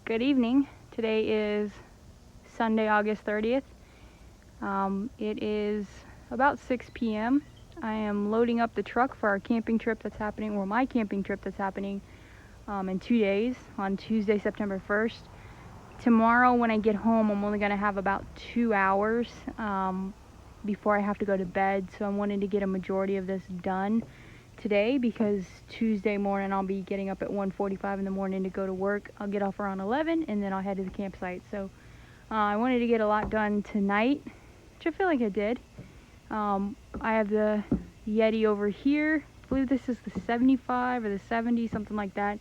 Good evening. Today is Sunday, August 30th. It is about 6 p.m. I am loading up the truck for our camping trip that's happening, or my camping trip that's happening in 2 days, on Tuesday, September 1st. Tomorrow when I get home, I'm only going to have about 2 hours before I have to go to bed, so I wanted to get a majority of this done today because Tuesday morning I'll be getting up at 1:45 in the morning to go to work. I'll get off around 11 and then I'll head to the campsite. So I wanted to get a lot done tonight, which I feel like I did. I have the Yeti over here. I believe this is the 75 or the 70, something like that.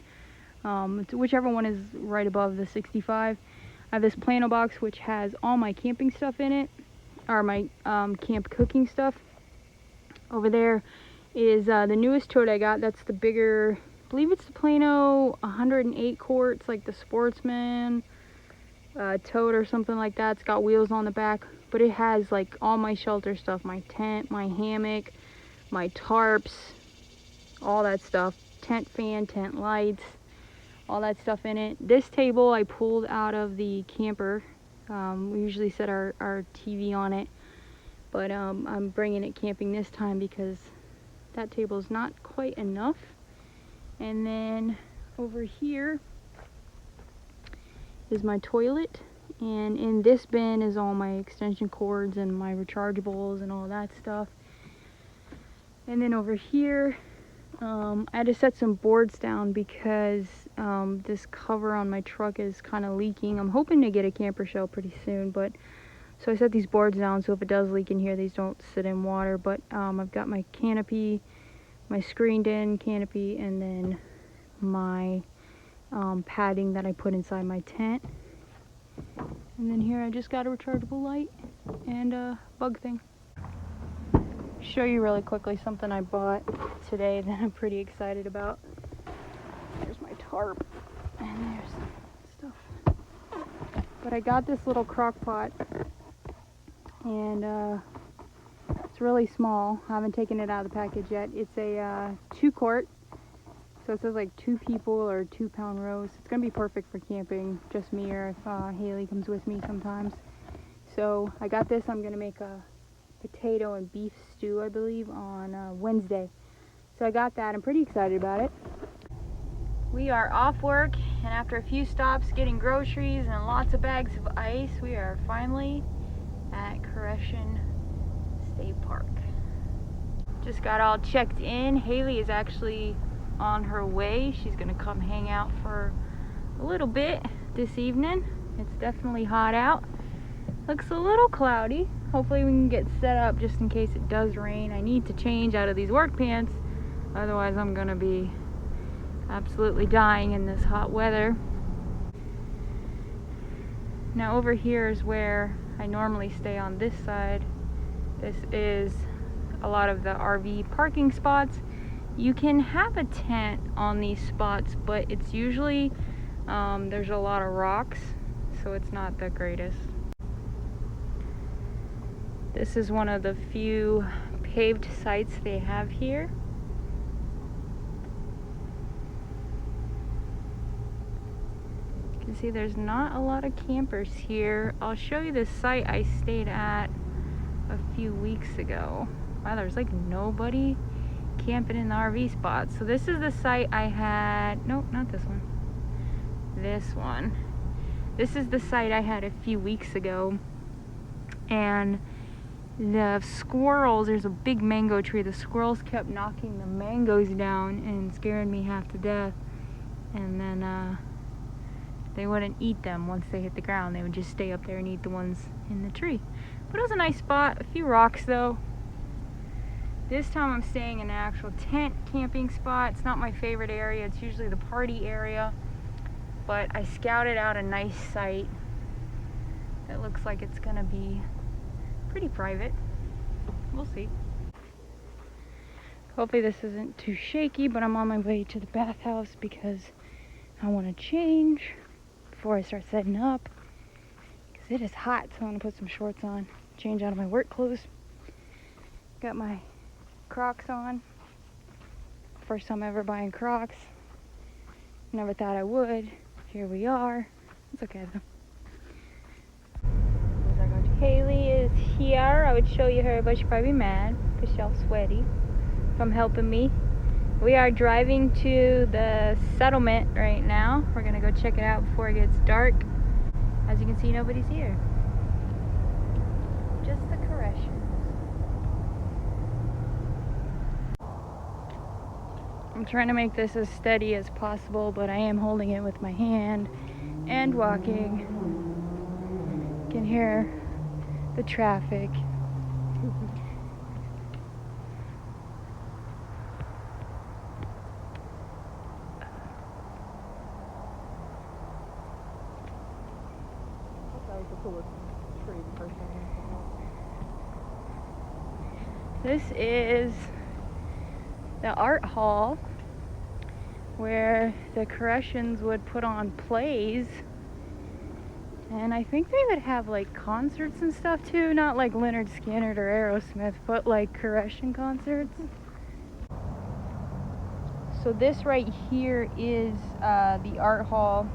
Whichever one is right above the 65. I have this plano box which has all my camping stuff in it, or my camp cooking stuff. Over there is the newest tote I got. That's the bigger, I believe it's the Plano 108 quarts, like the Sportsman tote or something like that. It's got wheels on the back, but it has like all my shelter stuff, my tent, my hammock, my tarps, all that stuff, tent fan, tent lights, all that stuff in it. This table I pulled out of the camper. We usually set our TV on it, but I'm bringing it camping this time because that table is not quite enough. And then over here is my toilet, and in this bin is all my extension cords and my rechargeables and all that stuff. And then over here I had to set some boards down because this cover on my truck is kind of leaking. I'm hoping to get a camper shell pretty soon, but so I set these boards down so if it does leak in here, these don't sit in water. But I've got my canopy, my screened in canopy, and then my padding that I put inside my tent. And then here I just got a rechargeable light and a bug thing. Show you really quickly something I bought today that I'm pretty excited about. There's my tarp and there's stuff. But I got this little crock pot, and it's really small. I haven't taken it out of the package yet. It's a 2-quart, so it says like 2 people or 2-pound roast. It's gonna be perfect for camping, just me, or if Haley comes with me sometimes. So I got this. I'm gonna make a potato and beef stew, I believe, on Wednesday. So I got that. I'm pretty excited about it. We are off work, and after a few stops getting groceries and lots of bags of ice, we are finally at Koreshan State Park. Just got all checked in. Haley is actually on her way. She's gonna come hang out for a little bit this evening. It's definitely hot out. Looks a little cloudy. Hopefully we can get set up just in case it does rain. I need to change out of these work pants, otherwise I'm gonna be absolutely dying in this hot weather. Now over here is where I normally stay on this side. This is a lot of the RV parking spots. You can have a tent on these spots, but it's usually there's a lot of rocks, so it's not the greatest. This is one of the few paved sites they have here. You can see there's not a lot of campers here. I'll show you the site I stayed at a few weeks ago. Wow, there's like nobody camping in the RV spots. So this is the site I had, nope, not this one. This one. This is the site I had a few weeks ago. And the squirrels, there's a big mango tree. The squirrels kept knocking the mangoes down and scaring me half to death. And then they wouldn't eat them once they hit the ground. They would just stay up there and eat the ones in the tree. But it was a nice spot. A few rocks though. This time I'm staying in an actual tent camping spot. It's not my favorite area. It's usually the party area. But I scouted out a nice site that looks like it's gonna be pretty private. We'll see. Hopefully this isn't too shaky, but I'm on my way to the bathhouse because I want to change before I start setting up. Because it is hot, so I want to put some shorts on, change out of my work clothes. Got my Crocs on. First time ever buying Crocs. Never thought I would. Here we are. It's okay though. Haley is here. I would show you her, but she'd probably be mad because she's all sweaty from helping me. We are driving to the settlement right now. We're gonna go check it out before it gets dark. As you can see, nobody's here. Just the Koreshans. I'm trying to make this as steady as possible, but I am holding it with my hand and walking. You can hear the traffic. This is the art hall where the Koreshans would put on plays, and I think they would have like concerts and stuff too, not like Lynyrd Skynyrd or Aerosmith, but like Koreshan concerts. So this right here is the art hall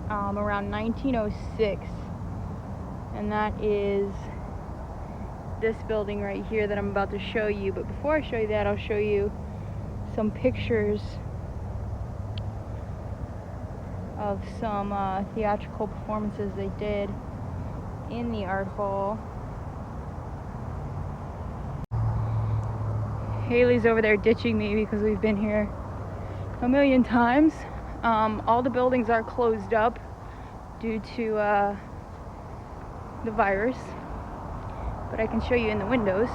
around 1906, and that is this building right here that I'm about to show you. But before I show you that, I'll show you some pictures of some theatrical performances they did in the art hall. Haley's over there ditching me because we've been here a million times. All the buildings are closed up due to the virus, but I can show you in the windows.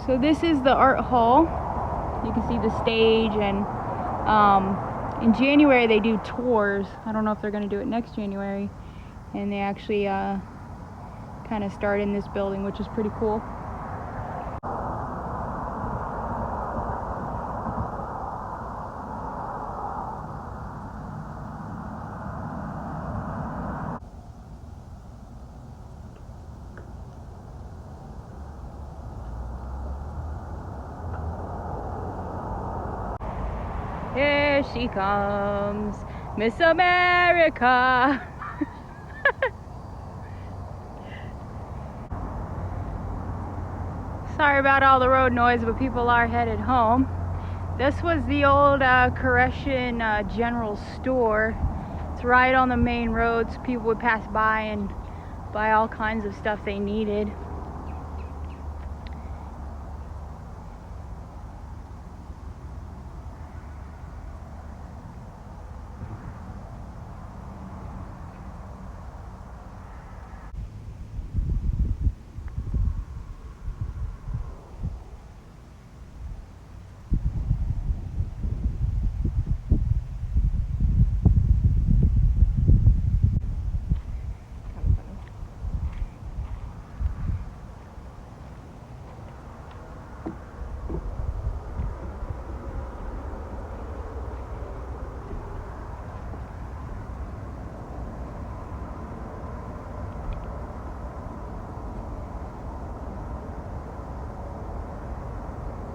So this is the art hall. You can see the stage, and in January they do tours. I don't know if they're going to do it next January, and they actually kind of start in this building, which is pretty cool. Here she comes, Miss America. Sorry about all the road noise, but people are headed home. This was the old Koreshan general store. It's right on the main road, so people would pass by and buy all kinds of stuff they needed.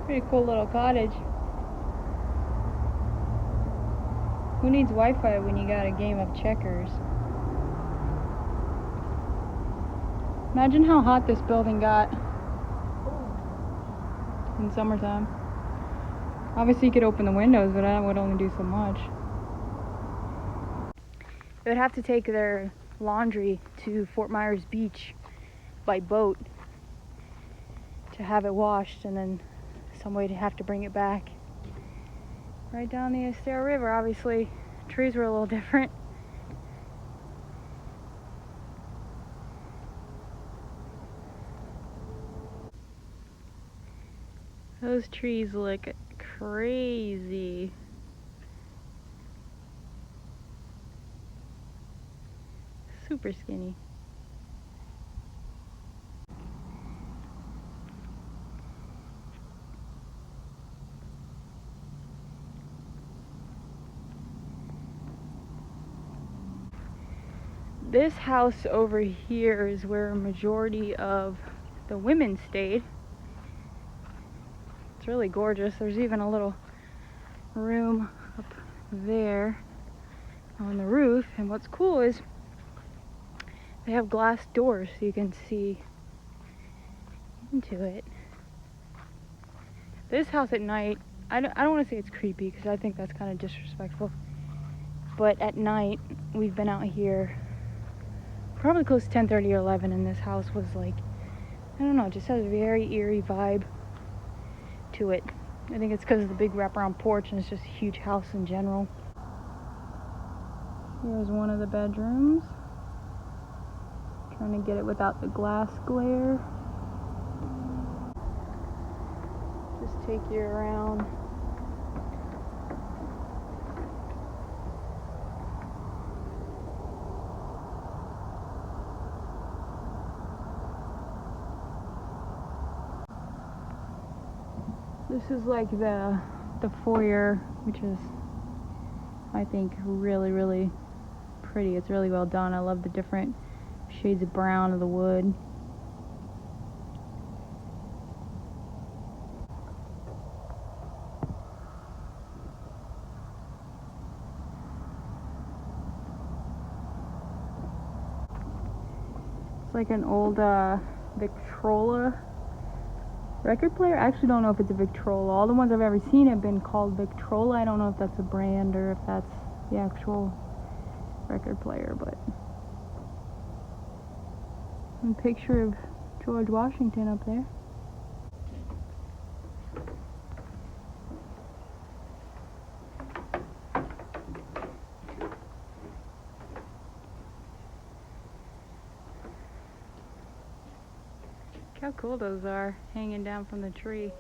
Pretty cool little cottage. Who needs Wi-Fi when you got a game of checkers? Imagine how hot this building got in summertime. Obviously you could open the windows, but that would only do so much. They would have to take their laundry to Fort Myers Beach by boat to have it washed, and then some way to have to bring it back. Right down the Estero River. Obviously, trees were a little different. Those trees look crazy. Super skinny. This house over here is where a majority of the women stayed. It's really gorgeous. There's even a little room up there. on the roof. And what's cool is they have glass doors so you can see into it. This house at night, I don't want to say it's creepy because I think that's kind of disrespectful. But at night, we've been out here probably close to 10:30 or 11, and this house was like, I don't know, it just has a very eerie vibe to it. I think it's because of the big wraparound porch, and it's just a huge house in general. Here's one of the bedrooms. Trying to get it without the glass glare. Just take you around. This is like the foyer, which is, I think, really, really pretty. It's really well done. I love the different shades of brown of the wood. It's like an old Victrola record player. I actually don't know if it's a Victrola. All the ones I've ever seen have been called Victrola. I don't know if that's a brand or if that's the actual record player, but a picture of George Washington up there. Look how cool those are, hanging down from the tree.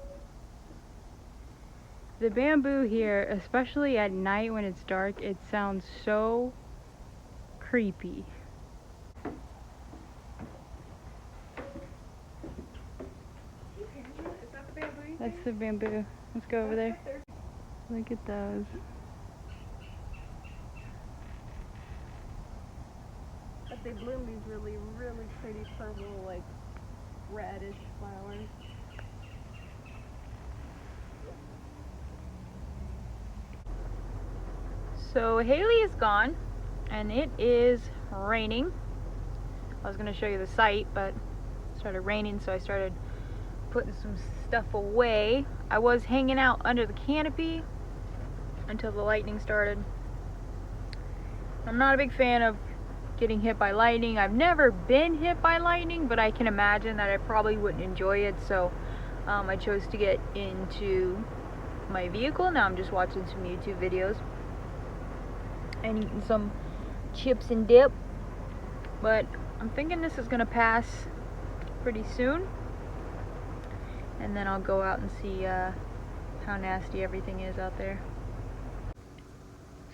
The bamboo here, especially at night when it's dark, it sounds so creepy. Is that the bamboo? That's the bamboo. Let's go over there. Look at those. But they bloom these really, really pretty purple, like reddish flowers. So Haley is gone, and it is raining. I was going to show you the site, but it started raining, so I started putting some stuff away. I was hanging out under the canopy until the lightning started. I'm not a big fan of getting hit by lightning. I've never been hit by lightning, but I can imagine that I probably wouldn't enjoy it, so I chose to get into my vehicle. Now I'm just watching some YouTube videos and eating some chips and dip, but I'm thinking this is gonna pass pretty soon, and then I'll go out and see how nasty everything is out there.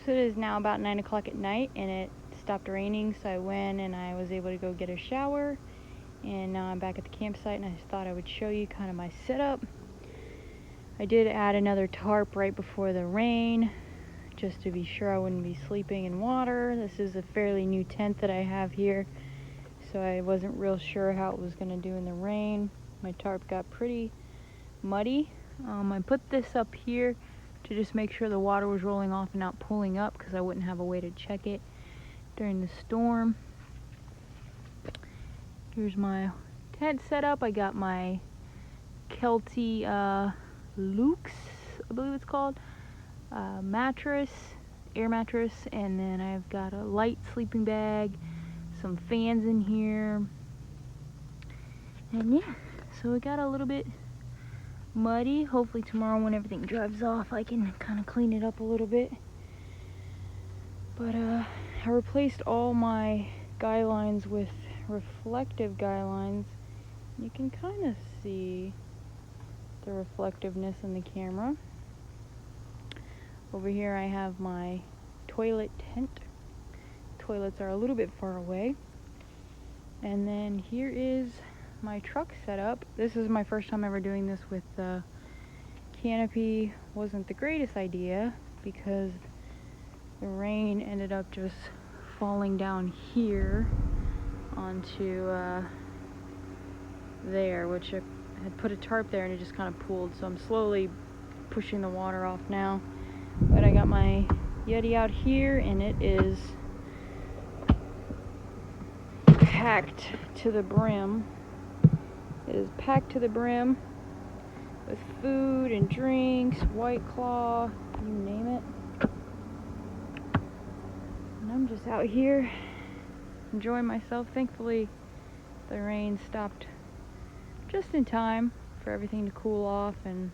So it is now about 9 o'clock at night, and it stopped raining, so I went and I was able to go get a shower, and now I'm back at the campsite, and I just thought I would show you kind of my setup. I did add another tarp right before the rain, just to be sure I wouldn't be sleeping in water. This is a fairly new tent that I have here, so I wasn't real sure how it was going to do in the rain. My tarp got pretty muddy. I put this up here to just make sure the water was rolling off and not pulling up, because I wouldn't have a way to check it during the storm. Here's my tent setup. I got my Kelty Luxe, I believe it's called, mattress, air mattress, and then I've got a light sleeping bag, some fans in here, and yeah, so it got a little bit muddy. Hopefully tomorrow when everything dries off I can kind of clean it up a little bit. But I replaced all my guy lines with reflective guy lines. You can kind of see the reflectiveness in the camera. Over here I have my toilet tent. Toilets are a little bit far away. And then here is my truck setup. This is my first time ever doing this with the canopy. Wasn't the greatest idea because the rain ended up just falling down here onto there, which I had put a tarp there and it just kind of pooled, so I'm slowly pushing the water off now. But I got my Yeti out here, and it is packed to the brim. It is packed to the brim with food and drinks, White Claw, you name it. And I'm just out here enjoying myself. Thankfully, the rain stopped just in time for everything to cool off and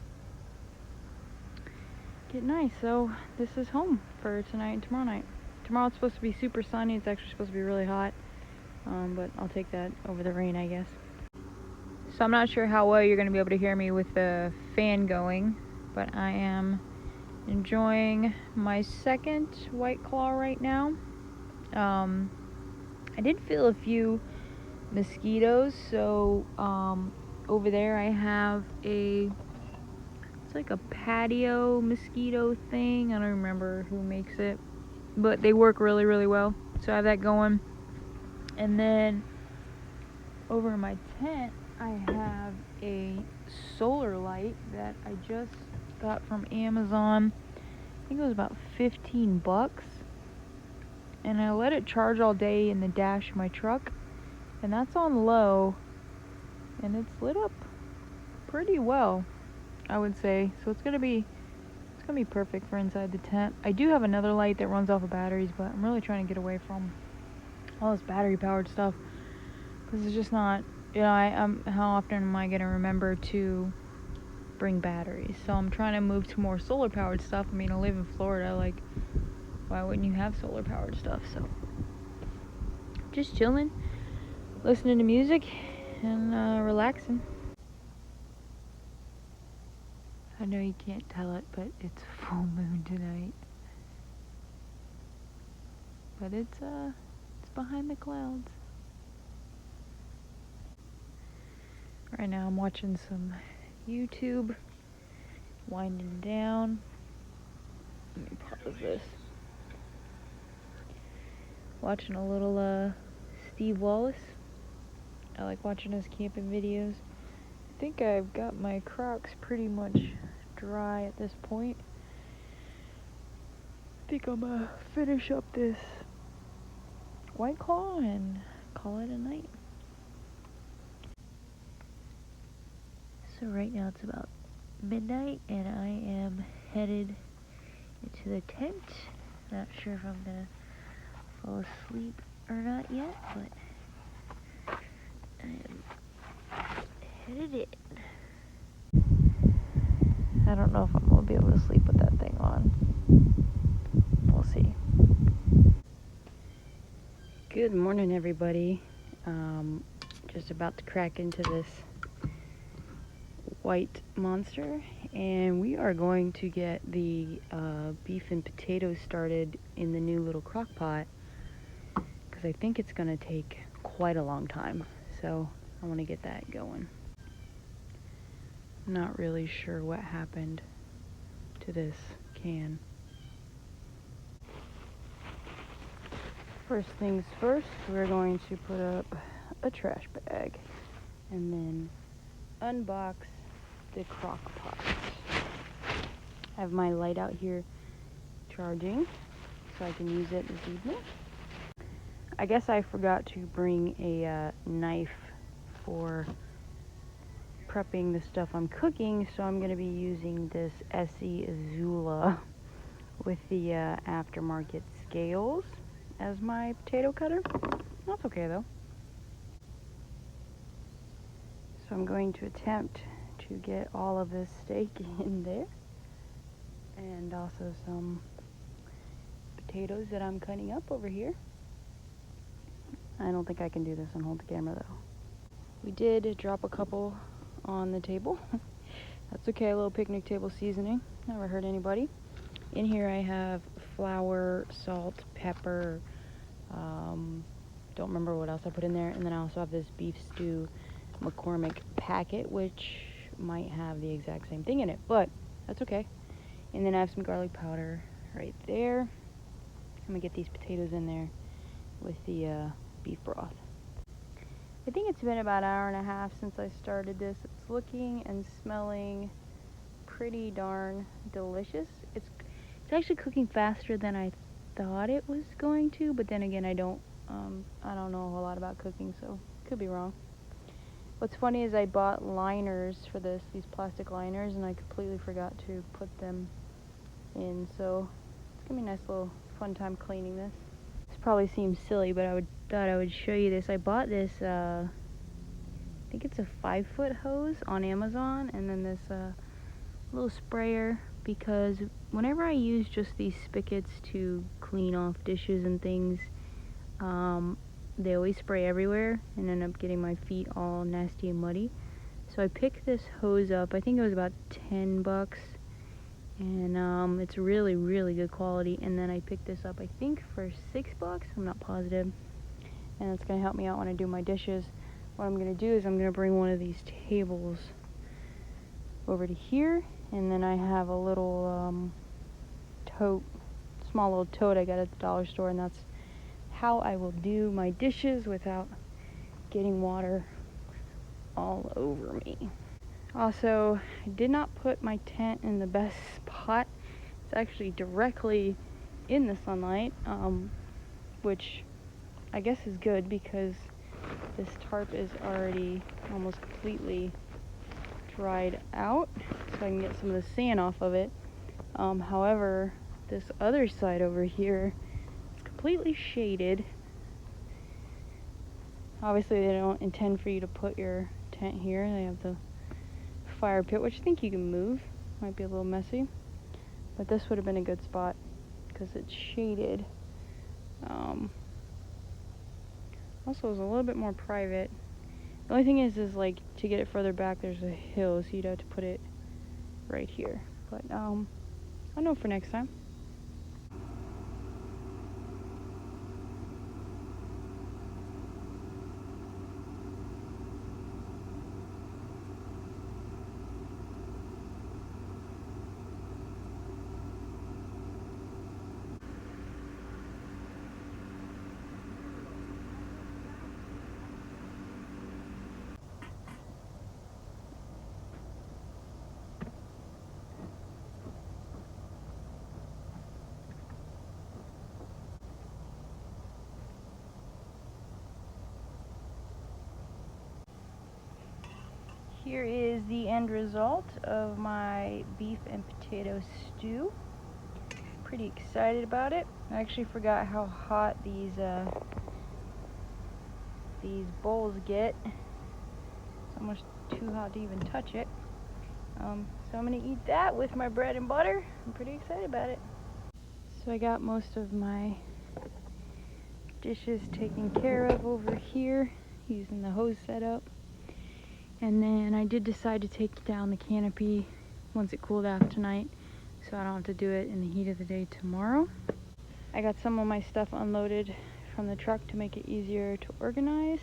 get nice. So this is home for tonight and tomorrow night. Tomorrow it's supposed to be super sunny. It's actually supposed to be really hot, but I'll take that over the rain, I guess. So I'm not sure how well you're going to be able to hear me with the fan going, but I am enjoying my second White Claw right now. I did feel a few mosquitoes, so over there I have it's like a patio mosquito thing. I don't remember who makes it, but they work really, really well. So I have that going. And then over in my tent, I have a solar light that I just got from Amazon. I think it was about 15 bucks. And I let it charge all day in the dash of my truck. And that's on low. And it's lit up pretty well, I would say. So it's gonna be perfect for inside the tent. I do have another light that runs off of batteries, but I'm really trying to get away from all this battery powered stuff, because it's just not, how often am I gonna remember to bring batteries? So I'm trying to move to more solar powered stuff. I mean, I live in Florida, like, why wouldn't you have solar powered stuff? So just chilling, listening to music, and relaxing. I know you can't tell it, but it's full moon tonight. But it's behind the clouds. Right now I'm watching some YouTube, winding down. Let me pause this. Watching a little Steve Wallace. I like watching his camping videos. I think I've got my Crocs pretty much dry at this point. I think I'm gonna finish up this White Claw and call it a night. So right now it's about midnight and I am headed into the tent. Not sure if I'm gonna fall asleep or not yet, but I am headed in. I don't know if I'm gonna be able to sleep with that thing on. We'll see. Good morning, everybody. Just about to crack into this white monster, and we are going to get the beef and potatoes started in the new little crock pot, because I think it's gonna take quite a long time, so I want to get that going. I'm not really sure what happened to this can. First things first, we're going to put up a trash bag and then unbox the crock pot. I have my light out here charging so I can use it this evening. I guess I forgot to bring a knife for prepping the stuff I'm cooking, so I'm going to be using this Essie Azula with the aftermarket scales as my potato cutter. That's okay though. So I'm going to attempt to get all of this steak in there, and also some potatoes that I'm cutting up over here. I don't think I can do this and hold the camera though. We did drop a couple on the table. That's okay, a little picnic table seasoning. Never hurt anybody. In here I have flour, salt, pepper, don't remember what else I put in there. And then I also have this beef stew McCormick packet, which might have the exact same thing in it, but that's okay. And then I have some garlic powder right there. I'm gonna get these potatoes in there with the beef broth. I think it's been about an hour and a half since I started this. It's looking and smelling pretty darn delicious. It's It's actually cooking faster than I thought it was going to, but then again, I don't know a whole lot about cooking, so could be wrong. What's funny is I bought liners for these plastic liners, and I completely forgot to put them in, so it's gonna be a nice little fun time cleaning this. This probably seems silly, but thought I would show you this. I bought this, I think it's a 5-foot hose on Amazon, and then this little sprayer, because whenever I use just these spigots to clean off dishes and things, they always spray everywhere and end up getting my feet all nasty and muddy. So I picked this hose up. I think it was about $10, and it's really, really good quality. And then I picked this up, I think, for $6. I'm not positive. And it's gonna help me out when I do my dishes. What I'm gonna do is I'm gonna bring one of these tables over to here, and then I have a little tote, small little tote I got at the dollar store, and that's how I will do my dishes without getting water all over me. Also, I did not put my tent in the best spot. It's actually directly in the sunlight, which I guess is good because this tarp is already almost completely dried out, so I can get some of the sand off of it. However, this other side over here is completely shaded. Obviously, they don't intend for you to put your tent here. They have the fire pit, which I think you can move. Might be a little messy, but this would have been a good spot because it's shaded. Also, it's a little bit more private. The only thing is like to get it further back, there's a hill, so you'd have to put it right here. But I know for next time. Here is the end result of my beef and potato stew. Pretty excited about it. I actually forgot how hot these bowls get. It's almost too hot to even touch it. So I'm gonna eat that with my bread and butter. I'm pretty excited about it. So I got most of my dishes taken care of over here using the hose setup. And then I did decide to take down the canopy once it cooled off tonight, so I don't have to do it in the heat of the day tomorrow. I got some of my stuff unloaded from the truck to make it easier to organize.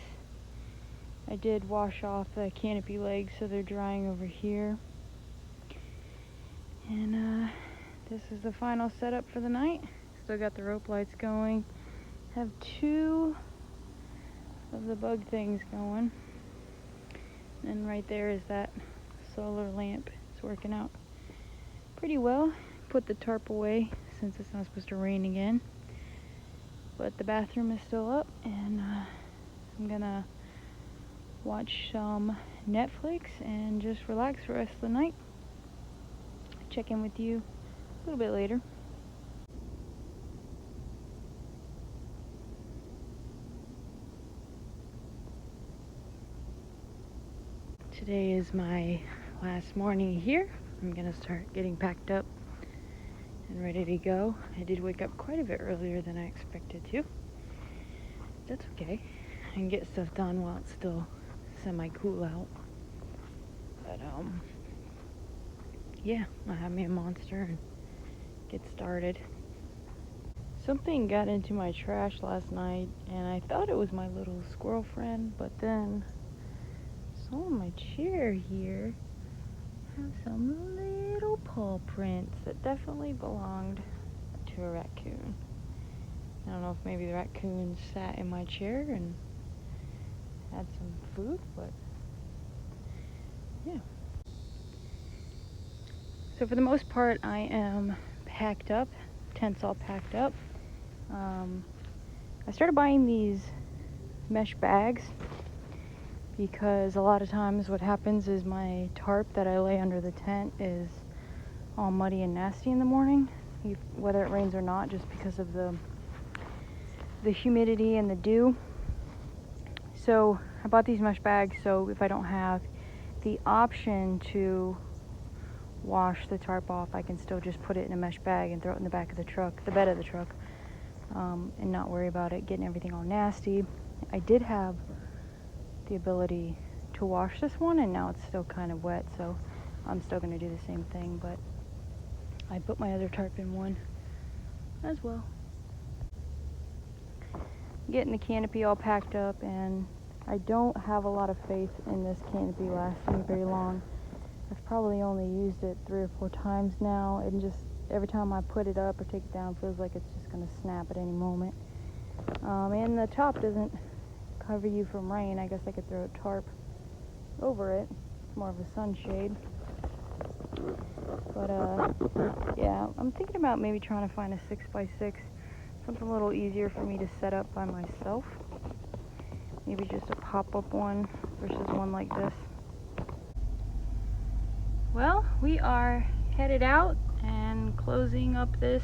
I did wash off the canopy legs so they're drying over here. And this is the final setup for the night. Still got the rope lights going. Have 2 of the bug things going. And right there is that solar lamp. It's working out pretty well. Put the tarp away since it's not supposed to rain again. But the bathroom is still up, and I'm gonna watch some Netflix and just relax for the rest of the night. Check in with you a little bit later. Today is my last morning here. I'm gonna start getting packed up and ready to go. I did wake up quite a bit earlier than I expected to. That's okay. I can get stuff done while it's still semi-cool out. But yeah, I'll have me a Monster and get started. Something got into my trash last night, and I thought it was my little squirrel friend, but then some of my chair here have some little paw prints that definitely belonged to a raccoon. I don't know if maybe the raccoon sat in my chair and had some food, but yeah. So for the most part, I am packed up, tent's all packed up. I started buying these mesh bags because a lot of times what happens is my tarp that I lay under the tent is all muddy and nasty in the morning, whether it rains or not, just because of the humidity and the dew. So I bought these mesh bags so if I don't have the option to wash the tarp off, I can still just put it in a mesh bag and throw it in the back of the truck, the bed of the truck, and not worry about it getting everything all nasty. I did have the ability to wash this one, and now it's still kind of wet, so I'm still going to do the same thing, but I put my other tarp in one as well. Getting the canopy all packed up, and I don't have a lot of faith in this canopy lasting very long. I've probably only used it 3 or 4 times now, and just every time I put it up or take it down, feels like it's just going to snap at any moment. And the top doesn't cover you from rain. I guess I could throw a tarp over it. It's more of a sunshade. But yeah, I'm thinking about maybe trying to find a 6x6, something a little easier for me to set up by myself. Maybe just a pop-up one versus one like this. Well, we are headed out and closing up this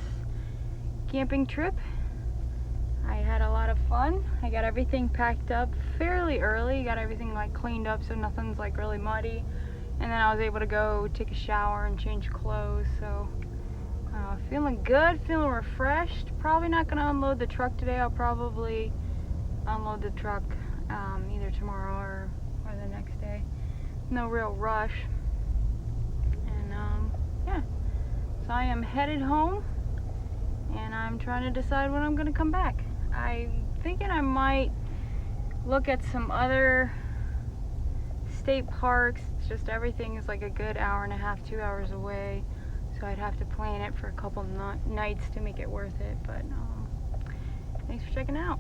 camping trip. I had a lot of fun. I got everything packed up fairly early, got everything like cleaned up so nothing's like really muddy, and then I was able to go take a shower and change clothes. So feeling good, feeling refreshed. Probably not going to unload the truck today. I'll probably unload the truck either tomorrow or the next day. No real rush. And yeah, so I am headed home, and I'm trying to decide when I'm going to come back. I'm thinking I might look at some other state parks. It's just everything is like a good hour and a half, 2 hours away, so I'd have to plan it for a couple nights to make it worth it. But thanks for checking out.